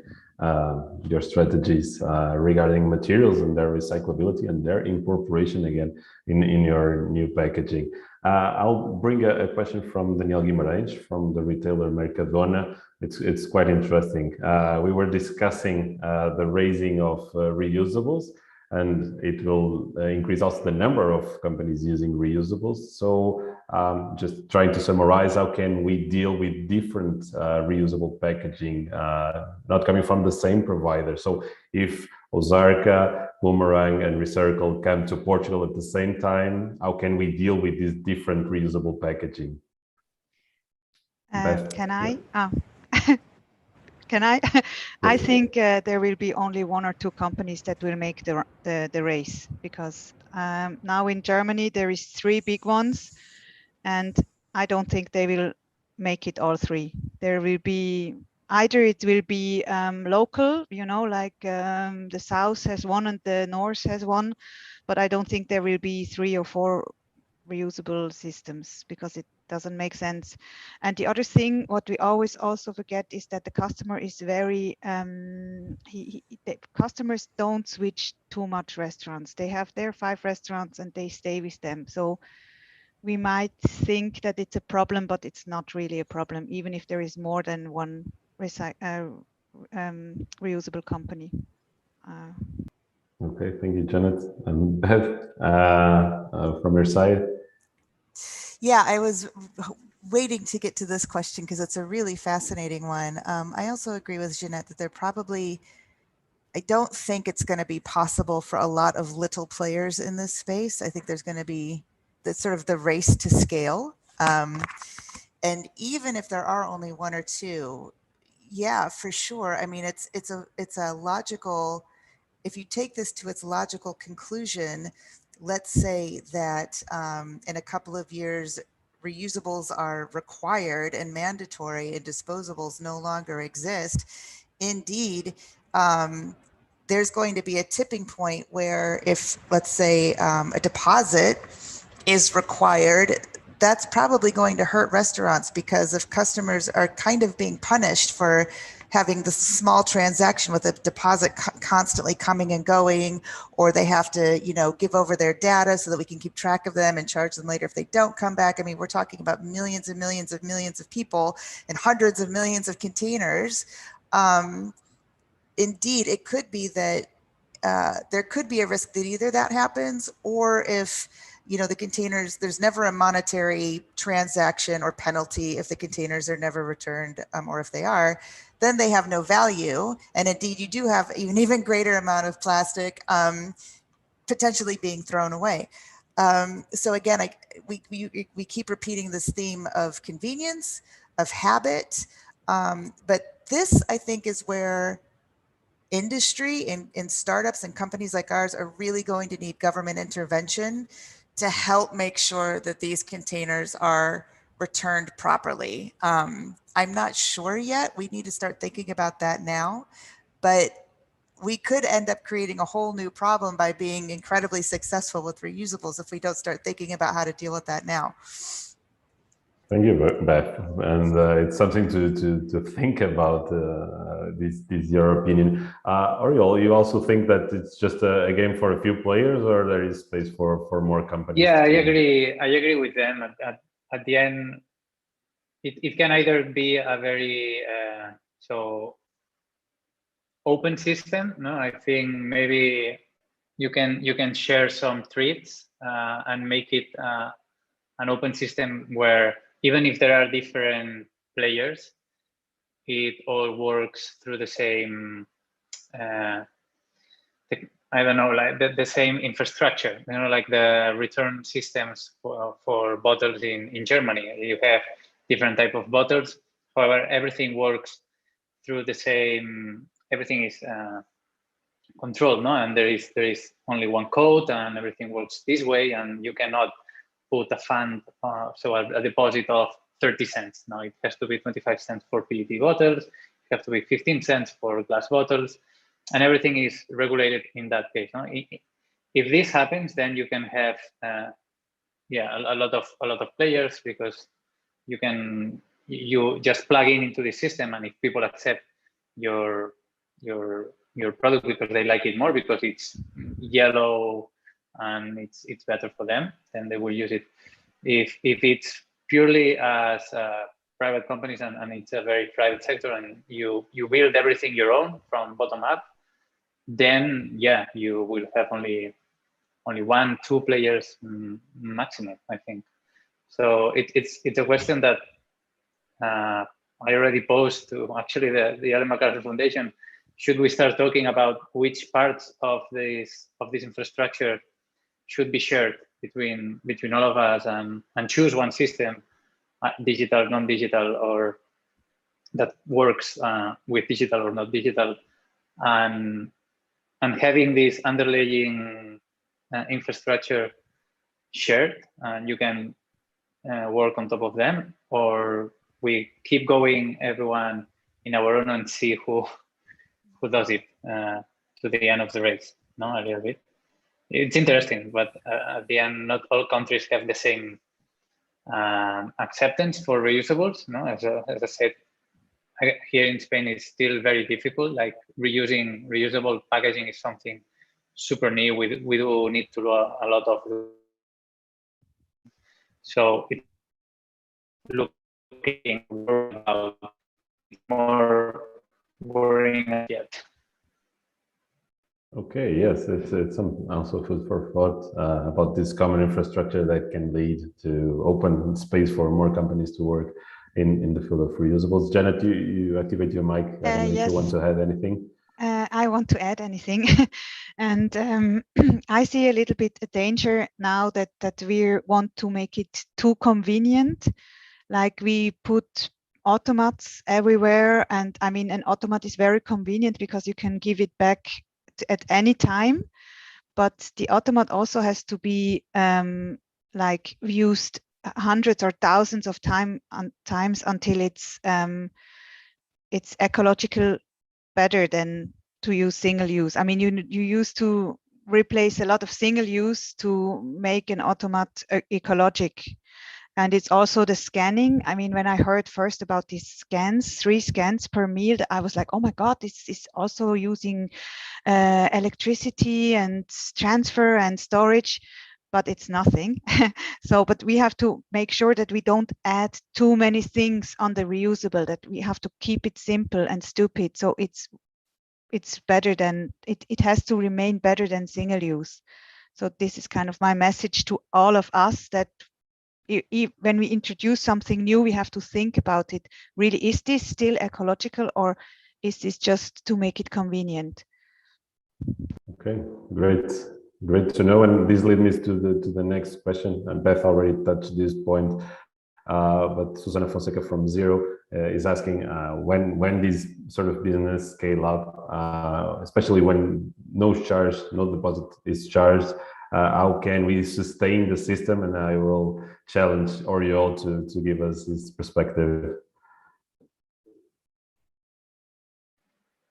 your strategies regarding materials and their recyclability and their incorporation again in your new packaging. I'll bring a question from Daniel Guimarães from the retailer Mercadona. It's quite interesting. We were discussing the raising of reusables, and it will increase also the number of companies using reusables. So just trying to summarize, how can we deal with different reusable packaging, not coming from the same provider? So if Ozarka, Boomerang, and Recircle come to Portugal at the same time, how can we deal with this different reusable packaging? Can I? Can I? I think there will be only 1 or 2 companies that will make the race, because now in Germany there is 3 big ones, and I don't think they will make it all 3. There will be either it will be local, you know, like the south has one and the north has one, but I don't think there will be 3 or 4 reusable systems, because it doesn't make sense. And the other thing, what we always also forget, is that the customer is very, the customers don't switch too much restaurants. They have their 5 restaurants and they stay with them. So we might think that it's a problem, but it's not really a problem, even if there is more than one reusable company. Okay, thank you, Janet. And Beth, from your side? Yeah, I was waiting to get to this question because it's a really fascinating one. I also agree with Jeanette that I don't think it's going to be possible for a lot of little players in this space. I think there's going to be the race to scale. And even if there are only 1 or 2, yeah, for sure. I mean, it's a logical, if you take this to its logical conclusion, let's say that in a couple of years, reusables are required and mandatory and disposables no longer exist. Indeed, there's going to be a tipping point where if, let's say, a deposit is required, that's probably going to hurt restaurants, because if customers are kind of being punished for having the small transaction with a deposit constantly coming and going, or they have to, give over their data so that we can keep track of them and charge them later if they don't come back. I mean, we're talking about millions and millions of people and hundreds of millions of containers. Indeed, it could be that there could be a risk that either that happens, or if the containers, there's never a monetary transaction or penalty if the containers are never returned, or if they are, then they have no value. And indeed, you do have an even greater amount of plastic potentially being thrown away. So again, we keep repeating this theme of convenience, of habit, but this, I think, is where industry and startups and companies like ours are really going to need government intervention to help make sure that these containers are returned properly. I'm not sure yet. We need to start thinking about that now, but we could end up creating a whole new problem by being incredibly successful with reusables if we don't start thinking about how to deal with that now. Thank you, Beth. And it's something to think about. This your opinion. Oriol, you also think that it's just a game for a few players, or there is space for more companies? Yeah, I agree with them. At the end, it can either be a very open system. No, I think maybe you can share some threads and make it an open system where even if there are different players, it all works through the same, I don't know, like the same infrastructure, like the return systems for bottles in Germany. You have different type of bottles. However, everything works through the same, everything is controlled, no? And there is only one code and everything works this way, and you cannot put a fund, so a deposit of 30 cents. Now it has to be 25 cents for PET bottles, it has to be 15 cents for glass bottles, and everything is regulated in that case. No? If this happens, then you can have a lot of players, because you just plug into the system, and if people accept your product because they like it more, because it's yellow and it's better for them, then they will use it. If it's purely as private companies and it's a very private sector, and you build everything your own from bottom up, then yeah, you will have only 1-2 players maximum, I think. So it's a question that I already posed to actually the Ellen MacArthur Foundation. Should we start talking about which parts of this infrastructure should be shared between all of us, and choose one system, digital, non-digital, or that works with digital or not digital, and having this underlying infrastructure shared, and you can work on top of them, or we keep going everyone in our own and see who does it to the end of the race. No, a little bit. It's interesting, but at the end, not all countries have the same acceptance for reusables. No, as I said, here in Spain, it's still very difficult. Like reusable packaging is something super new. We do need to do a lot of. So it's looking more worrying yet. Okay, yes, it's some also food for thought about this common infrastructure that can lead to open space for more companies to work in the field of reusables. Janet, you activate your mic. I don't know if you want to add anything. I want to add anything. And I see a little bit a danger now that we want to make it too convenient. Like we put automats everywhere. And I mean, an automat is very convenient because you can give it back at any time. But the automat also has to be like used hundreds or thousands of times until it's ecological better than to use single use. I mean, you used to replace a lot of single use to make an automat ecologic. And it's also the scanning. I mean, when I heard first about these scans, 3 scans per meal, I was like, oh my God, this is also using electricity and transfer and storage, but it's nothing. So, but we have to make sure that we don't add too many things on the reusable, that we have to keep it simple and stupid. So it's better than, it has to remain better than single use. So this is kind of my message to all of us, that when we introduce something new, we have to think about it. Really, is this still ecological, or is this just to make it convenient? Okay, great to know. And this leads me to the next question. And Beth already touched this point, but Susana Fonseca from Zero is asking when these sort of business scale up, especially when no deposit is charged. How can we sustain the system? And I will challenge Oriol to give us his perspective.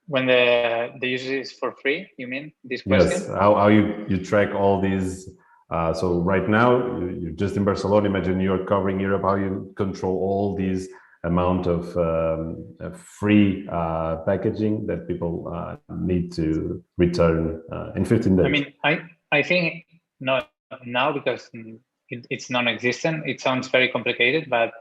When the usage is for free, you mean this question? Yes, how you track all these. So right now, you're just in Barcelona. Imagine you're covering Europe. How you control all these amount of free packaging that people need to return in 15 days? I mean, I think not now, because it's non-existent. It sounds very complicated, but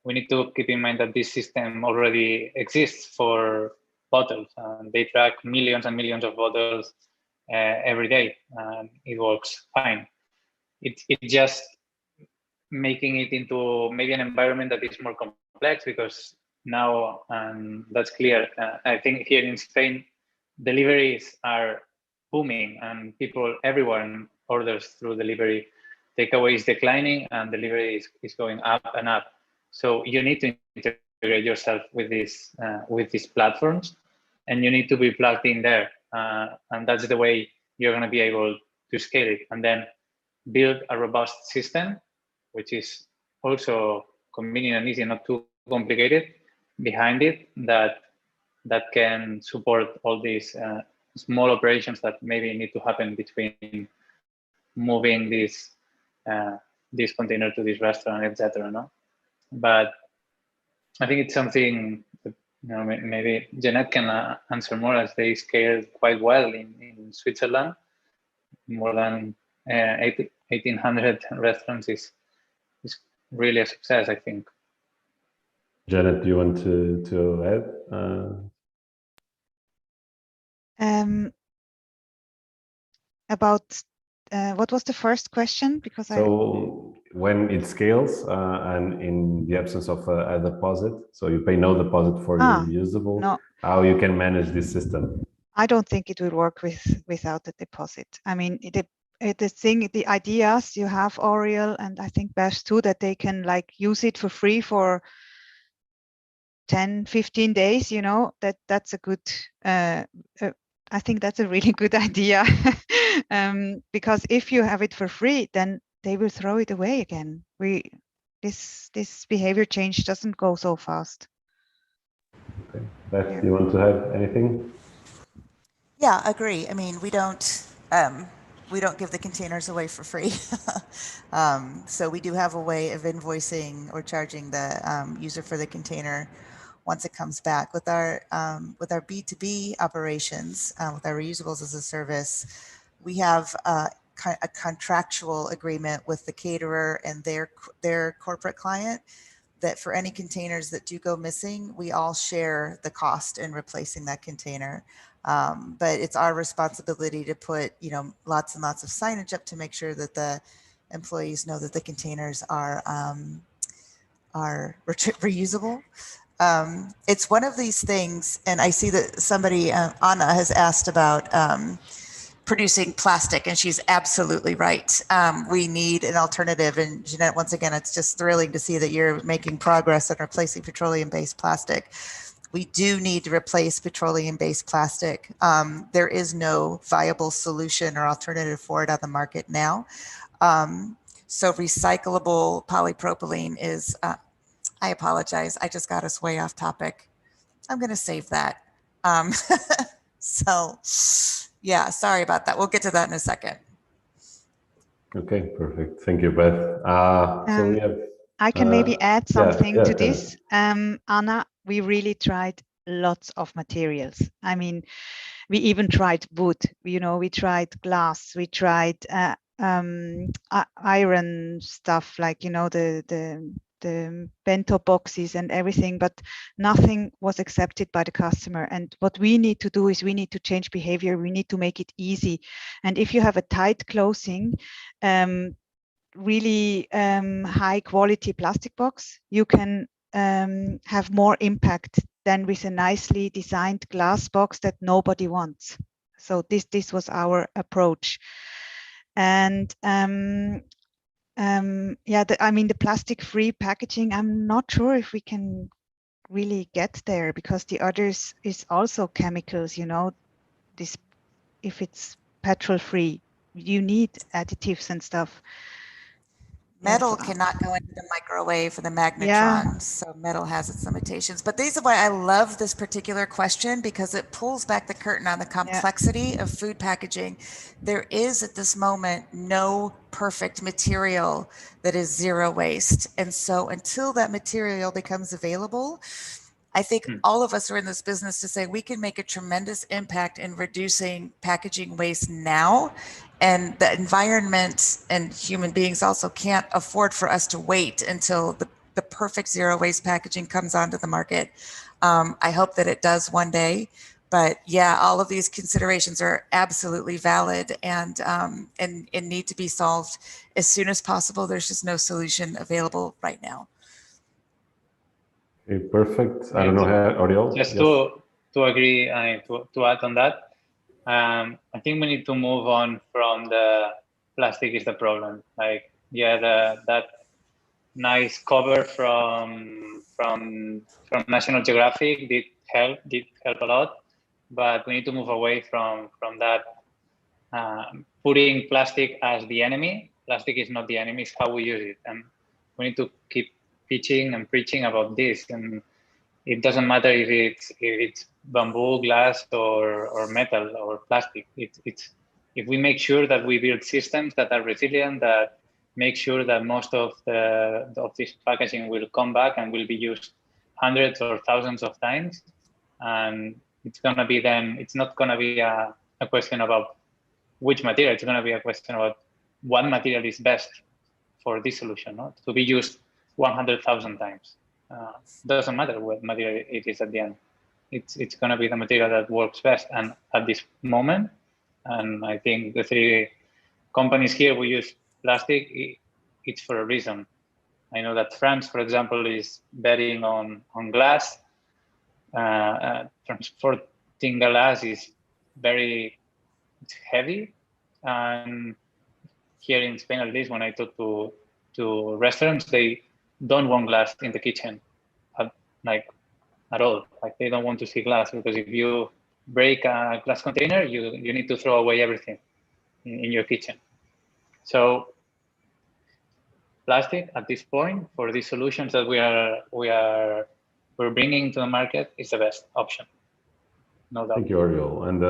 we need to keep in mind that this system already exists for bottles, and they track millions and millions of bottles every day, and it works fine. It's just making it into maybe an environment that is more complex, because now, that's clear. I think here in Spain, deliveries are booming, and everyone orders through delivery. Takeaway is declining, and delivery is going up and up. So you need to integrate yourself with these platforms, and you need to be plugged in there. And that's the way you're going to be able to scale it, and then build a robust system, which is also convenient and easy, not too complicated, behind it, that can support all these small operations that maybe need to happen between moving this container to this restaurant, etc. No, but I think it's something that, maybe Jeanette can answer more, as they scaled quite well in Switzerland. More than 1,800 restaurants is really a success, I think. Janet, do you want to add? About what was the first question? Because so when it scales and in the absence of a deposit, so you pay no deposit for your reusable, no. how you can manage this system? I don't think it will work without a deposit. I mean, the ideas you have, Oriel, and I think Bash too, that they can like use it for free for 10, 15 days, you know, that's a good, I think that's a really good idea. Because if you have it for free, then they will throw it away again. This behavior change doesn't go so fast. Okay. Beth, do you want to add anything? Yeah, agree. I mean, we don't give the containers away for free. So we do have a way of invoicing or charging the user for the container once it comes back. With our B2B operations, with our reusables as a service, we have a contractual agreement with the caterer and their corporate client that for any containers that do go missing, we all share the cost in replacing that container. But it's our responsibility to put, you know, lots and lots of signage up to make sure that the employees know that the containers are reusable. It's one of these things, and I see that somebody, Anna, has asked about producing plastic, and she's absolutely right. We need an alternative, and Jeanette, once again, it's just thrilling to see that you're making progress on replacing petroleum-based plastic. We do need to replace petroleum-based plastic. There is no viable solution or alternative for it on the market now. So recyclable polypropylene is, I apologize, I just got us way off topic. I'm gonna save that. So yeah, sorry about that. We'll get to that in a second. Okay, perfect. Thank you, Beth. So we have... I can maybe add something to Janet. this. Anna, we really tried lots of materials. I mean, we even tried wood, you know, we tried glass, we tried iron stuff, like, you know, the bento boxes and everything, but nothing was accepted by the customer. And what we need to do is we need to change behavior. We need to make it easy. And if you have a tight closing, really high quality plastic box, you can have more impact than with a nicely designed glass box that nobody wants. So this was our approach. And yeah, I mean, the plastic-free packaging, I'm not sure if we can really get there, because the others is also chemicals, you know, this, if it's petrol-free, you need additives and stuff. Metal cannot go into the microwave for the magnetrons, Yeah. so metal has its limitations. But these are why I love this particular question, because it pulls back the curtain on the complexity of food packaging. There is at this moment no perfect material that is zero waste. And so until that material becomes available, I think all of us are in this business to say we can make a tremendous impact in reducing packaging waste now. And the environment and human beings also can't afford for us to wait until the perfect zero waste packaging comes onto the market. I hope that it does one day. But yeah, all of these considerations are absolutely valid and need to be solved as soon as possible. There's just no solution available right now. Okay, perfect. I don't know how, Oriol? Just to agree, to add on that, I think we need to move on from the plastic is the problem. Like, yeah, that nice cover from National Geographic did help a lot, but we need to move away from that, putting plastic as the enemy. Plastic is not the enemy, it's how we use it. And we need to keep teaching and preaching about this. And it doesn't matter if it's bamboo, glass, or metal or plastic. It's if we make sure that we build systems that are resilient, that make sure that most of this packaging will come back and will be used hundreds or thousands of times, and it's gonna be then. It's not gonna be a question about which material. It's gonna be a question about what material is best for this solution, not to be used 100,000 times. Doesn't matter what material it is at the end. It's going to be the material that works best. And at this moment, and I think the three companies here, we use plastic. it's for a reason. I know that France, for example, is betting on glass. Transporting glass is very heavy, and here in Spain, at least, when I talk to restaurants, they don't want glass in the kitchen, at all. Like, they don't want to see glass, because if you break a glass container, you need to throw away everything in your kitchen. So plastic at this point, for these solutions that we're bringing to the market, is the best option. No doubt. Thank you, Oriol. And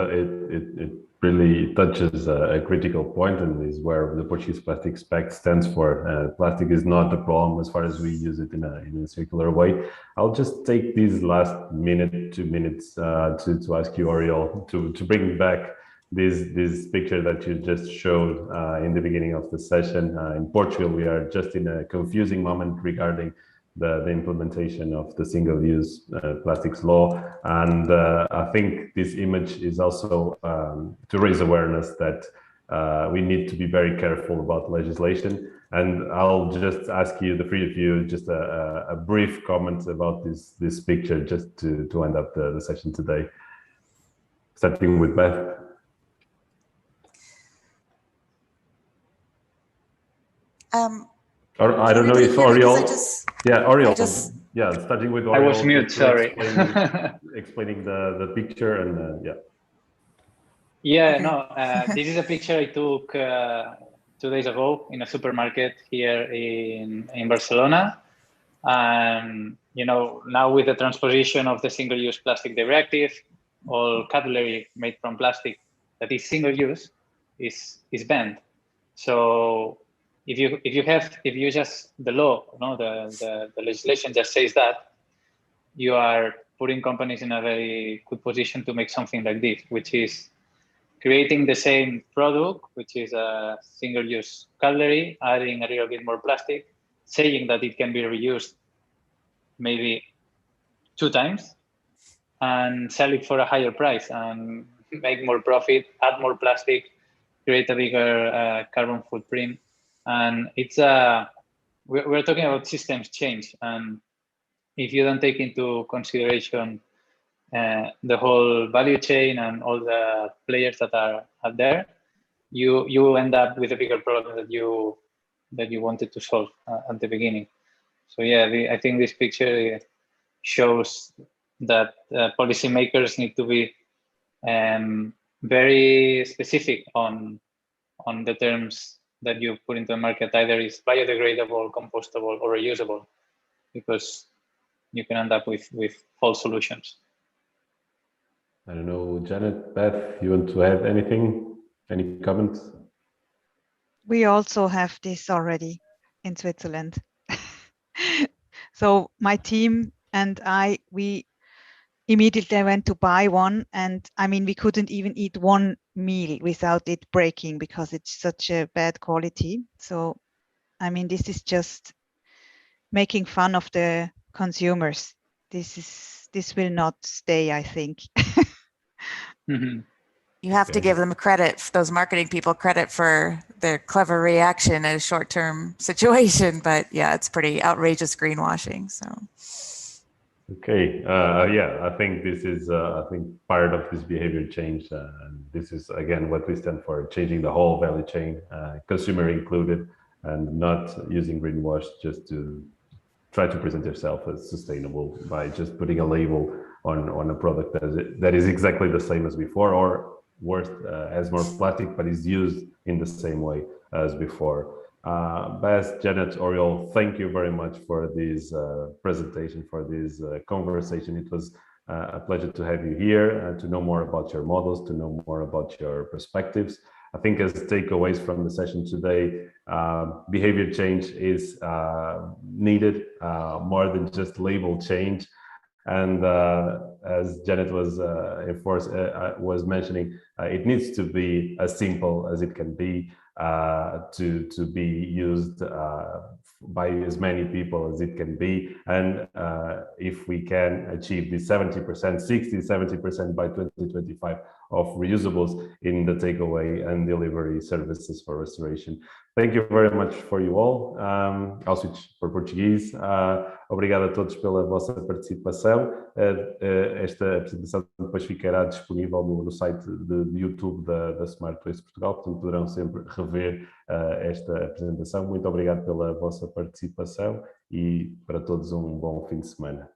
it really touches a critical point, and is where the Portuguese Plastics Pact stands for. Plastic is not the problem as far as we use it in a circular way. I'll just take these last 2 minutes to ask you, Oriol, to bring back this picture that you just showed in the beginning of the session. In Portugal, we are just in a confusing moment regarding the implementation of the single-use plastics law, and I think this image is also to raise awareness that we need to be very careful about legislation. And I'll just ask you, the three of you, just a brief comment about this picture, just to end up the session today. Starting with Beth. Or I don't know if Oriol. Yeah, Oriol. Starting with Oriol. I was mute. Sorry. Explaining the picture, and yeah. Yeah. Okay. No. This is a picture I took 2 days ago in a supermarket here in Barcelona, and now with the transposition of the single-use plastic directive, all cutlery made from plastic that is single-use is banned. So if you just, the law, the legislation just says that, you are putting companies in a very good position to make something like this, which is creating the same product, which is a single-use cutlery, adding a little bit more plastic, saying that it can be reused maybe 2 times, and sell it for a higher price and make more profit, add more plastic, create a bigger carbon footprint. And it's we're talking about systems change, and if you don't take into consideration the whole value chain and all the players that are out there, you end up with a bigger problem that you wanted to solve at the beginning. So yeah, I think this picture shows that policymakers need to be very specific on the terms that you put into the market. Either is biodegradable, compostable, or reusable, because you can end up with false solutions. I don't know, Janet, Beth, you want to add anything? Any comments? We also have this already in Switzerland. So my team and we immediately went to buy one, and I mean, we couldn't even eat one meal without it breaking because it's such a bad quality. So I mean, this is just making fun of the consumers. This will not stay, I think. Mm-hmm. You have to give them credit, those marketing people, credit for their clever reaction in a short-term situation. But yeah, it's pretty outrageous greenwashing. So. Okay. I think this is part of this behavior change. And this is again what we stand for: changing the whole value chain, consumer included, and not using greenwash just to try to present yourself as sustainable by just putting a label on a product that is exactly the same as before, or worse, has more plastic but is used in the same way as before. Beth, Janet, Oriol, thank you very much for this presentation, for this conversation. It was a pleasure to have you here and to know more about your models, to know more about your perspectives. I think as takeaways from the session today, behavior change is needed more than just label change. And as Janet was mentioning, it needs to be as simple as it can be to be used by as many people as it can be. And if we can achieve the 70%, 60-70% by 2025 of reusables in the takeaway and delivery services for restoration. Thank you very much for you all. I'll switch for Português. Obrigado a todos pela vossa participação. Esta apresentação depois ficará disponível no site de YouTube da Smart Waste Portugal, portanto poderão sempre rever esta apresentação. Muito obrigado pela vossa participação e para todos um bom fim de semana.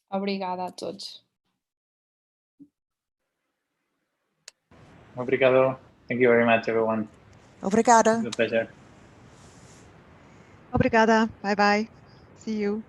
Obrigada a todos. Obrigado. Thank you very much, everyone. Obrigada. It's a pleasure. Obrigada. Bye bye. See you.